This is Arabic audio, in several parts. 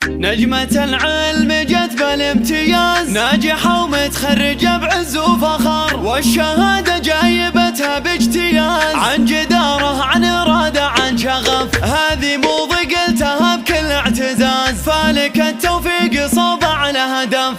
نجمة العلم جت بالامتياز، ناجحة ومتخرجة بعز وفخر، والشهادة جايبتها باجتياز، عن جدارة عن إرادة عن شغف، هذه موضة قلتها بكل اعتزاز، فالك التوفيق صوب على هدف.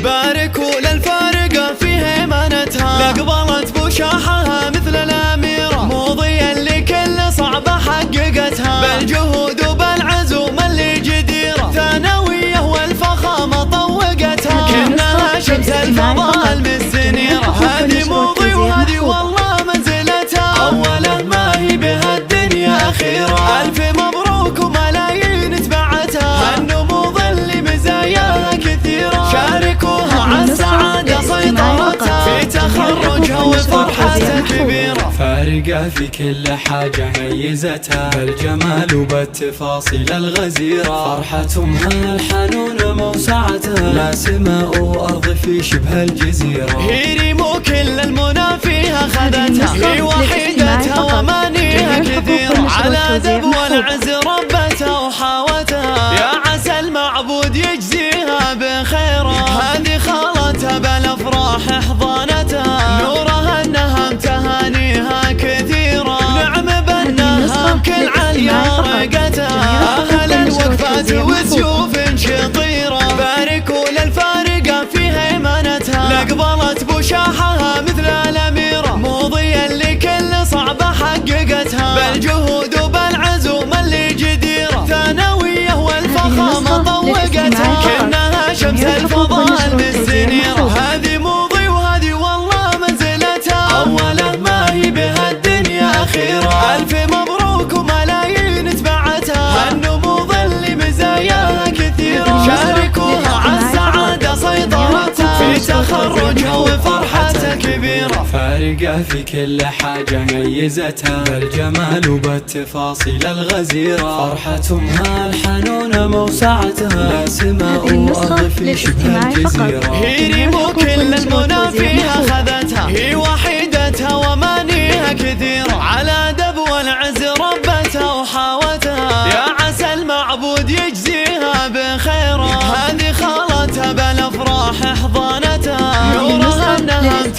باركوا للفارقة في هيمنتها، لقبلت بشاحها مثل الأميرة، موضية اللي كل صعبة حققتها، بالجهود وبالعزوم اللي جديرة، ثانوية والفخامة طوقتها، كأنها شمس الفضاء المستنيرة، هذه موضي وهذه والله منزلتها، أوله ما هي بهالدنيا أخيرة، ألف مبروك وملايين تبعتها، النموذج اللي مزاياها كثيرة، شاركوها عالسعادة سيطرتها، في تخرجها وفرحتها كبيرة، فارقة في كل حاجة ميزتها، بالجمال وبالتفاصيل الغزيرة، فرحتها الحنون موسعتها، لا سماء وأرض في شبه الجزيرة، هي ريمو كل المنى فيها خذتها، هي وحيدتها ومانيها كثيرة، على دب والعز ربتها وحاوتها، يا عسى المعبود يجزيها بخيرها، هذه خالتها بالافراح احضانتها، نورها النهم تهانيها كثيرة، نعم بالنهم كل عليا رقتها، اهل الوقفات وسيوف شطيرة، باركوا للفارقة في هيمنتها، لقبلت بشاحها مثل الأميرة، موضية اللي كل صعبة حققتها، بالجهود وبالعزوم اللي جديرة، ثانوية والفخامة طوقتها، كأنها شمس الفضاء المستنيرة، هذه موضي وهذه والله منزلتها، أوله ما هي بهالدنيا أخيرة، ألف مبروك وملايين تبعتها، النموذج اللي مزاياها كثيرة، شاركوها عالسعادة سيطرتها، في تخرجها وفرحتها كبيرة، فارقة في كل حاجة ميزتها، بالجمال وبالتفاصيل الغزيرة، فرحتها الحنون موسعتها، لا سماء وأرض في شبه الجزيرة، هي ريمو كل المنى فيها خذتها، هي وحيدتها ومانيها كثيرة، على دب والعز ربتها وحاوتها، يا عسى المعبود يجزيها بخيرها، هذه خالتها بالافراح احضانتها، نورها النهم